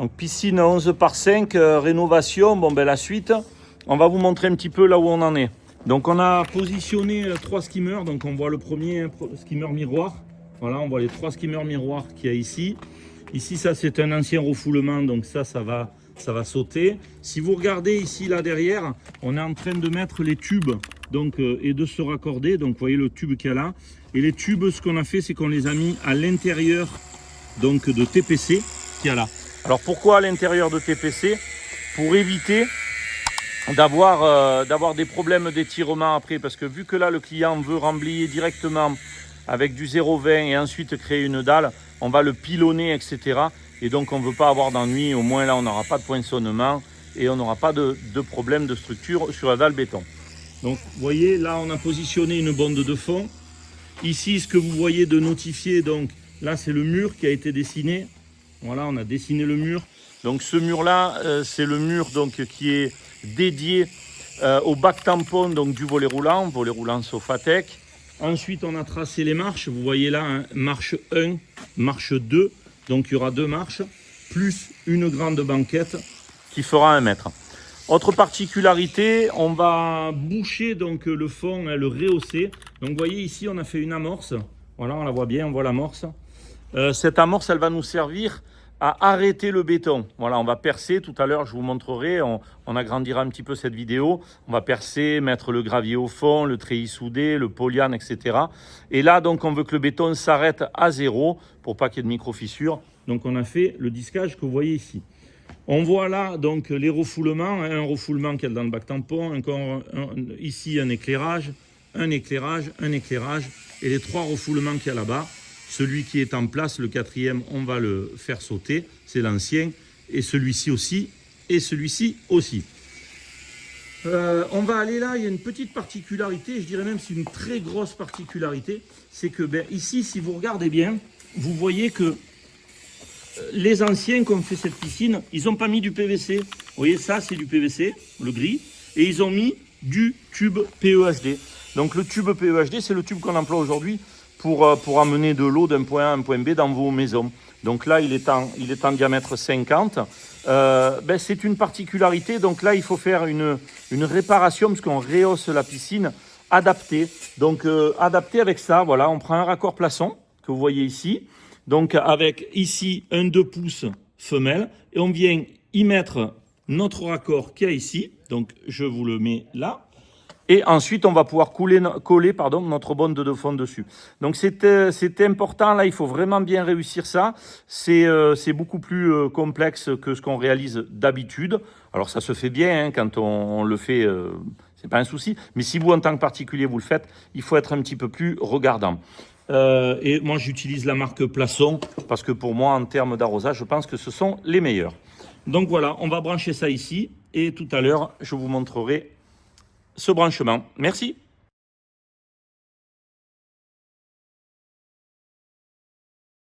Donc piscine 11 par 5, rénovation. Bon ben la suite, on va vous montrer un petit peu là où on en est. Donc on a positionné 3 skimmers. Donc on voit le premier skimmer miroir. Voilà, on voit les 3 skimmers miroirs qu'il y a ici. Ici, ça c'est un ancien refoulement, donc ça va sauter. Si vous regardez ici, là derrière, on est en train de mettre les tubes donc, et de se raccorder. Donc vous voyez le tube qu'il y a là. Et les tubes, ce qu'on a fait, c'est qu'on les a mis à l'intérieur donc de TPC qu'il y a là. Alors pourquoi à l'intérieur de TPC? Pour éviter d'avoir des problèmes d'étirement après, parce que vu que là le client veut remblayer directement avec du 0,20 et ensuite créer une dalle, on va le pilonner, etc. Et donc on ne veut pas avoir d'ennui, au moins là on n'aura pas de poinçonnement et on n'aura pas de problème de structure sur la dalle béton. Donc vous voyez, là on a positionné une bonde de fond. Ici, ce que vous voyez de notifié, donc là c'est le mur qui a été dessiné. Voilà, on a dessiné le mur. Donc ce mur-là, c'est le mur donc, qui est dédié au bac tampon donc, du volet roulant Sofatec. Ensuite, on a tracé les marches. Vous voyez là, hein, marche 1, marche 2. Donc il y aura 2 marches, plus une grande banquette qui fera 1 mètre. Autre particularité, on va boucher donc, le fond, hein, le rehausser. Donc vous voyez ici, on a fait une amorce. Voilà, on la voit bien, on voit l'amorce. Cette amorce, elle va nous servir à arrêter le béton. Voilà, on va percer, tout à l'heure je vous montrerai, on agrandira un petit peu cette vidéo. On va percer, mettre le gravier au fond, le treillis soudé, le polyane, etc. Et là, donc, on veut que le béton s'arrête à 0 pour pas qu'il y ait de micro-fissures. Donc, on a fait le disquage que vous voyez ici. On voit là donc les refoulements, un refoulement qui est dans le bac tampon, ici un éclairage, et les 3 refoulements qu'il y a là-bas. Celui qui est en place, le 4e, on va le faire sauter, c'est l'ancien, et celui-ci aussi, et celui-ci aussi. On va aller là, il y a une petite particularité, je dirais même c'est une très grosse particularité, c'est que ici, si vous regardez bien, vous voyez que les anciens qui ont fait cette piscine, ils n'ont pas mis du PVC. Vous voyez, ça c'est du PVC, le gris, et ils ont mis du tube PEHD. Donc le tube PEHD, c'est le tube qu'on emploie aujourd'hui pour amener de l'eau d'un point A à un point B dans vos maisons. Donc là, il est en diamètre 50. C'est une particularité. Donc là, il faut faire une réparation parce qu'on rehausse la piscine adaptée. Donc adaptée avec ça, voilà, on prend un raccord plaçon que vous voyez ici. Donc avec ici un 2 pouces femelle et on vient y mettre notre raccord qu'il y a ici. Donc je vous le mets là. Et ensuite, on va pouvoir coller notre bonde de fond dessus. Donc, c'est important. Là, il faut vraiment bien réussir ça. C'est beaucoup plus complexe que ce qu'on réalise d'habitude. Alors, ça se fait bien hein, quand on le fait. C'est pas un souci. Mais si vous, en tant que particulier, vous le faites, il faut être un petit peu plus regardant. Et moi, j'utilise la marque Plaçon parce que pour moi, en termes d'arrosage, je pense que ce sont les meilleurs. Donc, voilà, on va brancher ça ici. Et tout à l'heure, je vous montrerai ce branchement. Merci.